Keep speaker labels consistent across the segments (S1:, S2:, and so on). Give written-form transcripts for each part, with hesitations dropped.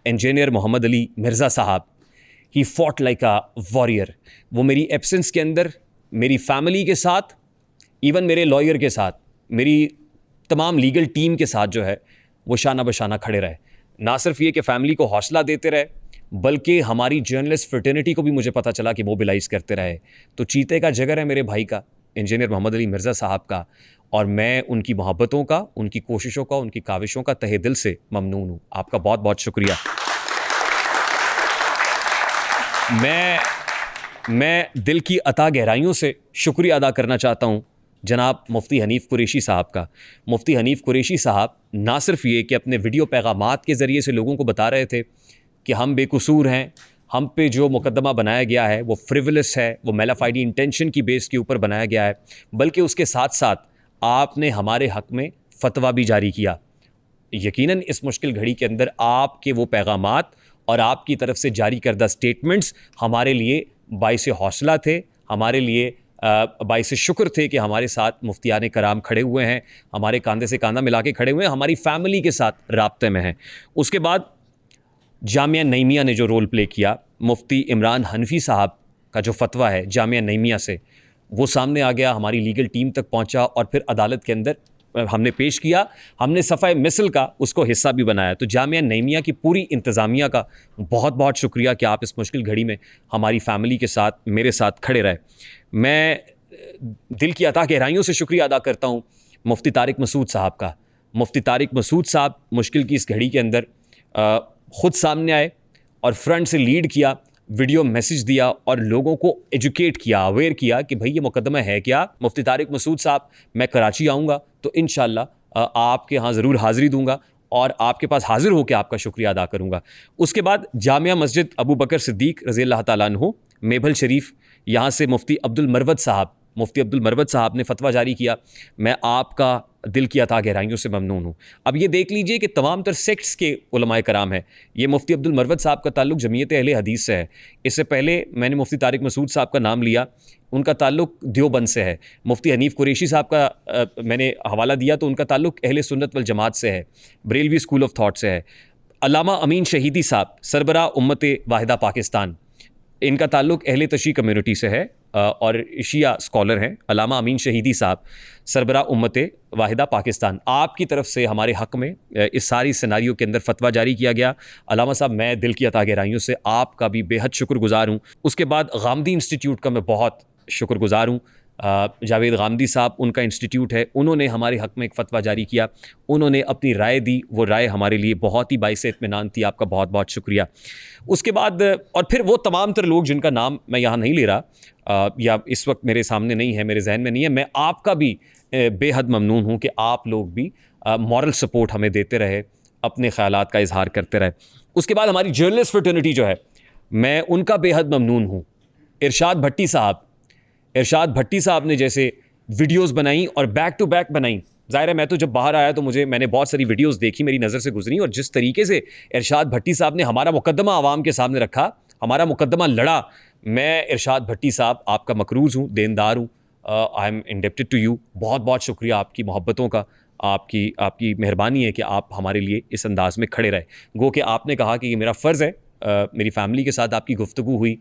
S1: Engineer Mohammad Ali Mirza साहब, he fought like a warrior. वो मेरी एब्सेंस के अंदर मेरी फैमिली के साथ, इवन मेरे लॉयर के साथ, मेरी तमाम लीगल टीम के साथ जो है वो शाना बशाना खड़े रहे। ना सिर्फ ये कि फैमिली को हौसला देते रहे, बल्कि हमारी जर्नलिस्ट फ्रेटर्निटी को भी मुझे पता चला कि मोबिलाइज़ करते रहे। तो चीते का जिगर है मेरे भाई का, इंजीनियर मोहम्मद अली मिर्ज़ा साहब का, और मैं उनकी मोहब्बतों का, उनकी कोशिशों का, उनकी काविशों का तहे दिल से ममनून हूँ। आपका बहुत बहुत शुक्रिया। मैं दिल की अता गहराइयों से शुक्रिया अदा करना चाहता हूँ जनाब मुफ्ती हनीफ़ कुरैशी साहब का। मुफ्ती हनीफ़ कुरैशी साहब ना सिर्फ ये कि अपने वीडियो पैगामात के ज़रिए से लोगों को बता रहे थे कि हम बेकसूर हैं, हम पे जो मुकदमा बनाया गया है वो फ्रिवलस है, वो मेलाफाइडी इंटेंशन की बेस के ऊपर बनाया गया है, बल्कि उसके साथ साथ आपने हमारे हक़ में फ़तवा भी जारी किया। यकीनन इस मुश्किल घड़ी के अंदर आपके वो पैगामात और आपकी तरफ से जारी करदा स्टेटमेंट्स हमारे लिए बाइस हौसला थे, हमारे लिए बाइस शुक्र थे कि हमारे साथ मुफ्तियान कराम खड़े हुए हैं, हमारे कंधे से कंधा मिला के खड़े हुए हैं, हमारी फैमिली के साथ राब्ते में हैं। उसके बाद जामिया नईमिया ने जो रोल प्ले किया, मुफ्ती इमरान हनफी साहब का जो फतवा है जामिया नईमिया से, वो सामने आ गया, हमारी लीगल टीम तक पहुंचा और फिर अदालत के अंदर हमने पेश किया, हमने सफ़ाए मिसल का उसको हिस्सा भी बनाया। तो जामिया नईमिया की पूरी इंतज़ामिया का बहुत बहुत शुक्रिया कि आप इस मुश्किल घड़ी में हमारी फैमिली के साथ, मेरे साथ खड़े रहे। मैं दिल की अता गहराइयों से शुक्रिया अदा करता हूँ मुफ्ती तारिक मसूद साहब का। मुफ्ती तारिक मसूद साहब मुश्किल की इस घड़ी के अंदर ख़ुद सामने आए और फ्रंट से लीड किया, वीडियो मैसेज दिया और लोगों को एजुकेट किया, अवेयर किया कि भाई ये मुकदमा है क्या। मुफ्ती तारिक मसूद साहब, मैं कराची आऊँगा तो इंशाअल्लाह आपके यहाँ ज़रूर हाज़िरी दूँगा और आपके पास हाज़िर होकर आपका शुक्रिया अदा करूँगा। उसके बाद जामिया मस्जिद अबू बकर सिद्दीक रज़ी अल्लाह ताला अन्हु मेबल शरीफ, यहाँ से मुफ्ती अब्दुल मरवत साहब ने फतवा जारी किया। मैं आपका दिल की अता गहराइयों से ममनून हूँ। अब ये देख लीजिए कि तमाम तर सेक्ट्स के उलमाए कराम हैं। ये मुफ्ती अब्दुल मरवत साहब का ताल्लुक़ जमीयत अहले हदीस से है। इससे पहले मैंने मुफ्ती तारिक मसूद साहब का नाम लिया, उनका ताल्लुक़ देवबंद से है। मुफ्ती हनीफ़ कुरैशी साहब का मैंने हवाला दिया तो उनका ताल्लुक़ अहले सुन्नत वल जमात से है, बरेलवी स्कूल ऑफ थाट से है। अल्लामा अमीन शहीदी साहब, सरबरा उम्मत वाहिदा पाकिस्तान, इनका ताल्लुक़ अहले तशी कम्युनिटी से है और शिया स्कॉलर हैं। अल्लामा अमीन शहीदी साहब, सरबरा उम्मत वाहिदा पाकिस्तान, आपकी तरफ से हमारे हक़ में इस सारी सिनारियों के अंदर फतवा जारी किया गया। अल्लामा साहब, मैं दिल की अता गहराइयों से आपका भी बेहद शुक्रगुज़ार हूँ। उसके बाद गामदी इंस्टीट्यूट का मैं बहुत शुक्रगुज़ार हूँ। जावेद गामदी साहब, उनका इंस्टीट्यूट है, उन्होंने हमारे हक़ में एक फ़तवा जारी किया, उन्होंने अपनी राय दी, वो राय हमारे लिए बहुत ही बाइस इत्मीनान थी। आपका बहुत बहुत शुक्रिया। उसके बाद और फिर वो तमाम तर लोग जिनका नाम मैं यहाँ नहीं ले रहा या इस वक्त मेरे सामने नहीं है, मेरे जहन में नहीं है, मैं आपका भी बेहद ममनून हूँ कि आप लोग भी मॉरल सपोर्ट हमें देते रहे, अपने ख़यालात का इजहार करते रहे। उसके बाद हमारी जर्नलिस्ट फ्रेटर्निटी जो है, मैं उनका बेहद ममनून हूँ। इरशाद भट्टी साहब ने जैसे वीडियोस बनाई और बैक टू बैक बनाई। ज़ाहिर है मैं तो जब बाहर आया तो मैंने बहुत सारी वीडियोस देखी, मेरी नज़र से गुजरी, और जिस तरीके से इरशाद भट्टी साहब ने हमारा मुकदमा आवाम के सामने रखा, हमारा मुकदमा लड़ा, मैं इरशाद भट्टी साहब आपका मकरूज़ हूँ, देनदार हूँ। I am indebted to you. बहुत बहुत शुक्रिया आपकी मोहब्बतों का, आपकी मेहरबानी है कि आप हमारे लिए इस अंदाज़ में खड़े रहे। गो कि आपने कहा कि ये मेरा फ़र्ज़ है, मेरी फ़ैमिली के साथ आपकी गुफ्तगू हुई,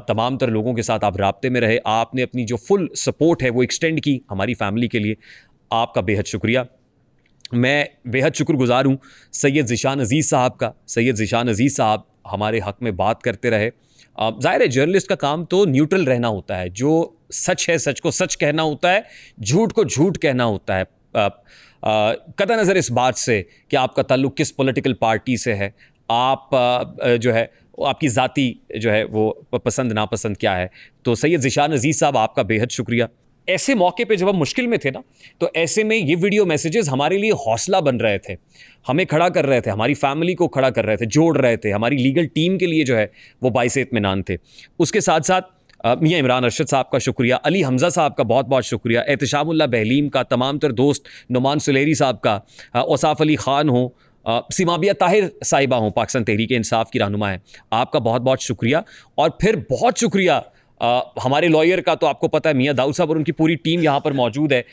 S1: तमाम तर लोगों के साथ आप राब्ते में रहे, आपने अपनी जो फुल सपोर्ट है वो एक्सटेंड की हमारी फैमिली के लिए, आपका बेहद शुक्रिया। मैं बेहद शुक्रगुज़ार हूँ सैयद ज़ीशान अज़ीज़ साहब का। सैयद ज़ीशान अज़ीज़ साहब हमारे हक़ में बात करते रहे। ज़ाहिर है जर्नलिस्ट का काम तो न्यूट्रल रहना होता है, जो सच है सच को सच कहना होता है, झूठ को झूठ कहना होता है, कतई नज़र इस बात से कि आपका ताल्लुक़ किस पॉलिटिकल पार्टी से है, आप जो है आपकी ज़ाती जो है वो पसंद नापसंद क्या है। तो सैयद ज़ीशान अज़ीज़ साहब आपका बेहद शुक्रिया। ऐसे मौके पे जब हम मुश्किल में थे ना, तो ऐसे में ये वीडियो मैसेजेस हमारे लिए हौसला बन रहे थे, हमें खड़ा कर रहे थे, हमारी फैमिली को खड़ा कर रहे थे, जोड़ रहे थे, हमारी लीगल टीम के लिए जो है वो बाइस इत्मीनान थे। उसके साथ साथ मियाँ इमरान अरशद साहब का शुक्रिया, अली हमज़ा साहब का बहुत बहुत शुक्रिया, एहतशामुल्लाह बहलीम का, तमाम तर दोस्त, नुमान सुलेरी साहब का, औसाफ अली ख़ान हो, सिमाबिया ताहिर साहिबा हों, पाकिस्तान तहरीक इंसाफ की रहनुमा है, आपका बहुत बहुत शुक्रिया। और फिर बहुत शुक्रिया हमारे लॉयर का, तो आपको पता है मियाँ दाऊद साहब और उनकी पूरी टीम यहाँ पर मौजूद है।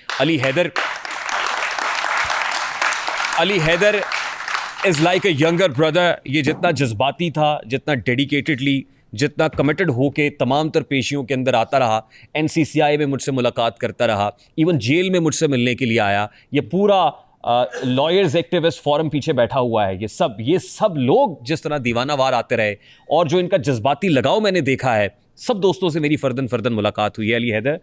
S1: Is like a younger brother. ये जितना जज्बाती था, जितना डेडिकेटेडली, जितना कमिटेड होके तमाम तर पेशियों के अंदर आता रहा, एनसीसीआई में मुझसे मुलाकात करता रहा, इवन जेल में मुझसे मिलने के लिए आया, ये पूरा लॉयर्स एक्टिविस्ट फोरम पीछे बैठा हुआ है, ये सब लोग जिस तरह दीवानावार आते रहे और जो इनका जज्बाती लगाव मैंने देखा है, सब दोस्तों से मेरी फर्दन फर्दन मुलाकात हुई है। Ali Haider,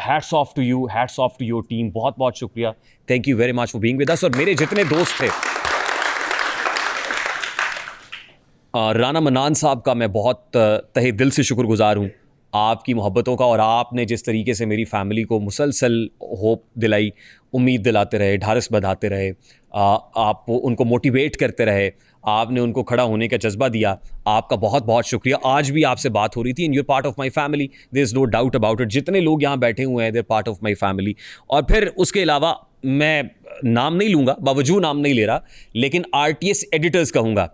S1: hats off to you, hats off to your team, बहुत बहुत शुक्रिया, thank you very much for being with us. और मेरे जितने दोस्त थे, राना मन्नान साहब का मैं बहुत तहे दिल से शुक्रगुजार हूँ आपकी मोहब्बतों का, और आपने जिस तरीके से मेरी फैमिली को मुसलसल होप दिलाई, उम्मीद दिलाते रहे, ढारस बंधाते रहे, आप उनको मोटिवेट करते रहे, आपने उनको खड़ा होने का जज्बा दिया, आपका बहुत बहुत शुक्रिया। आज भी आपसे बात हो रही थी, in your part of my family, there is no doubt about it. जितने लोग यहाँ बैठे हुए हैं, they're part of my family. और फिर उसके अलावा मैं नाम नहीं लूँगा, बावजूद नाम नहीं ले रहा, लेकिन आरटीएस एडिटर्स कहूँगा,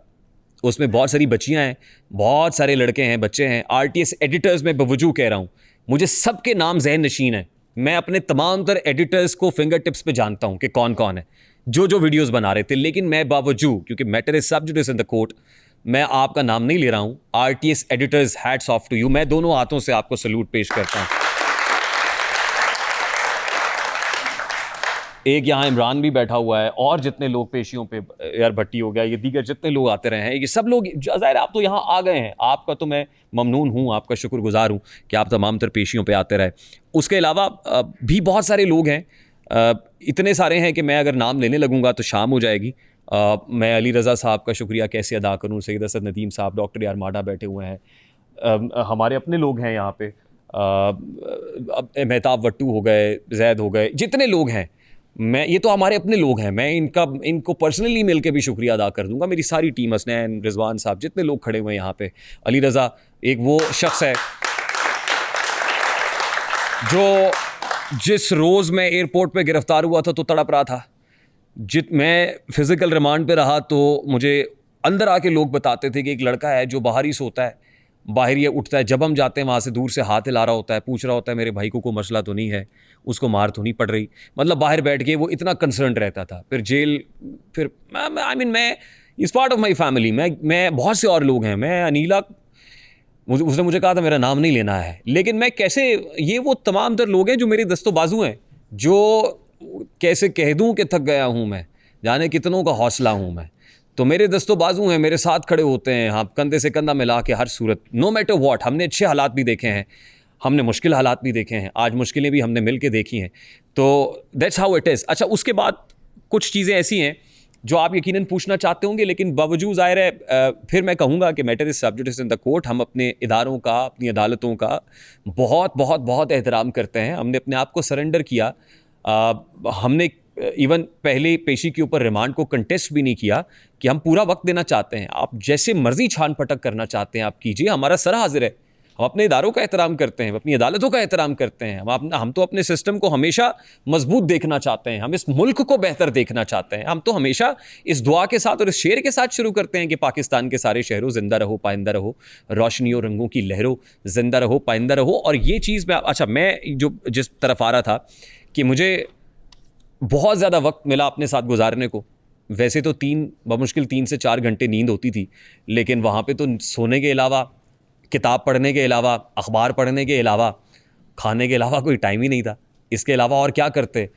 S1: उसमें बहुत सारी बच्चियां हैं, बहुत सारे लड़के हैं, बच्चे हैं। आरटीएस एडिटर्स में बवजूद कह रहा हूँ, मुझे सबके नाम जहन नशीन है। मैं अपने तमाम तर एडिटर्स को फिंगर टिप्स पे जानता हूँ कि कौन कौन है, जो वीडियोस बना रहे थे। लेकिन मैं बावजूद, क्योंकि मैटर इज सब जुडिस इन द कोर्ट, मैं आपका नाम नहीं ले रहा हूँ। RTS editors, hats off to you. मैं दोनों हाथों से आपको सल्यूट पेश करता हूँ। एक यहाँ इमरान भी बैठा हुआ है, और जितने लोग पेशियों पे, यार भट्टी हो गया, ये दीगर जितने लोग आते रहे हैं, ये सब लोग, ज़ाहिर आप तो यहाँ आ गए हैं, आपका तो मैं ममनून हूँ, आपका शुक्रगुजार हूँ कि आप तमाम तर पेशियों पे आते रहे। उसके अलावा भी बहुत सारे लोग हैं, इतने सारे हैं कि मैं अगर नाम लेने लगूंगा तो शाम हो जाएगी। मैं अली रज़ा साहब का शुक्रिया कैसे अदा करूँ, सैयद असद नदीम साहब, डॉक्टर यार माडा बैठे हुए हैं, हमारे अपने लोग हैं यहाँ पे, मेहताब वट्टू हो गए, जैद हो गए, जितने लोग हैं, ये तो हमारे अपने लोग हैं। मैं इनको पर्सनली मिल के भी शुक्रिया अदा कर दूंगा। मेरी सारी टीम, हसनैन, रिजवान साहब, जितने लोग खड़े हुए हैं यहाँ पे, अली रज़ा एक वो शख्स है जो जिस रोज़ मैं एयरपोर्ट पे गिरफ्तार हुआ था तो तड़प रहा था। मैं फिज़िकल रिमांड पे रहा तो मुझे अंदर आके लोग बताते थे कि एक लड़का है जो बाहर ही सोता है, बाहर ये उठता है, जब हम जाते हैं वहाँ से दूर से हाथ हिला रहा होता है, पूछ रहा होता है मेरे भाई को कोई मसला तो नहीं है, उसको मार तो नहीं पड़ रही। मतलब बाहर बैठ के वो इतना कंसर्न रहता था। फिर जेल, फिर मैं इस पार्ट ऑफ माई फैमिली, मैं बहुत से और लोग हैं, मैं अनीला, उसने मुझे कहा था मेरा नाम नहीं लेना है, लेकिन मैं कैसे, ये वो तमाम तर लोग हैं जो मेरे दस्तो बाजू हैं, जो कैसे कह दूँ कि थक गया हूँ मैं, जाने कितनों का हौसला हूँ मैं, तो मेरे दस्तो बाजू हैं, मेरे साथ खड़े होते हैं, हाँ, कंधे से कंधा मिला के हर सूरत, नो मैटर व्हाट। हमने अच्छे हालात भी देखे हैं, हमने मुश्किल हालात भी देखे हैं, आज मुश्किलें भी हमने मिल के देखी हैं, तो दैट्स हाउ इट इज़। अच्छा, उसके बाद कुछ चीज़ें ऐसी हैं जो आप यकीनन पूछना चाहते होंगे, लेकिन बावजूद ज़ाहिर है फिर मैं कहूँगा कि मैटर इज़ सब जुडिस इन द कोर्ट। हम अपने इदारों का, अपनी अदालतों का बहुत बहुत बहुत एहतराम करते हैं। हमने अपने आप को सरेंडर किया, हमने इवन पहले पेशी के ऊपर रिमांड को कंटेस्ट भी नहीं किया कि हम पूरा वक्त देना चाहते हैं, आप जैसे मर्जी छान पटक करना चाहते हैं आप कीजिए, हमारा सर हाजिर है। हम अपने इदारों का एहतराम करते हैं, अपनी अदालतों का एहतराम करते हैं, हम तो अपने सिस्टम को हमेशा मजबूत देखना चाहते हैं, हम इस मुल्क को बेहतर देखना चाहते हैं। हम तो हमेशा इस दुआ के साथ और इस शेर के साथ शुरू करते हैं कि पाकिस्तान के सारे शहरों जिंदा रहो, पाइंदा रहो, रोशनियों रंगों की लहरों, जिंदा रहो, पाइंदा रहो। और ये चीज़ मैं जो जिस तरफ आ रहा था कि मुझे बहुत ज़्यादा वक्त मिला अपने साथ गुजारने को। वैसे तो बमुश्किल 3 से 4 घंटे नींद होती थी, लेकिन वहाँ पे तो सोने के अलावा, किताब पढ़ने के अलावा, अखबार पढ़ने के अलावा, खाने के अलावा कोई टाइम ही नहीं था। इसके अलावा और क्या करते।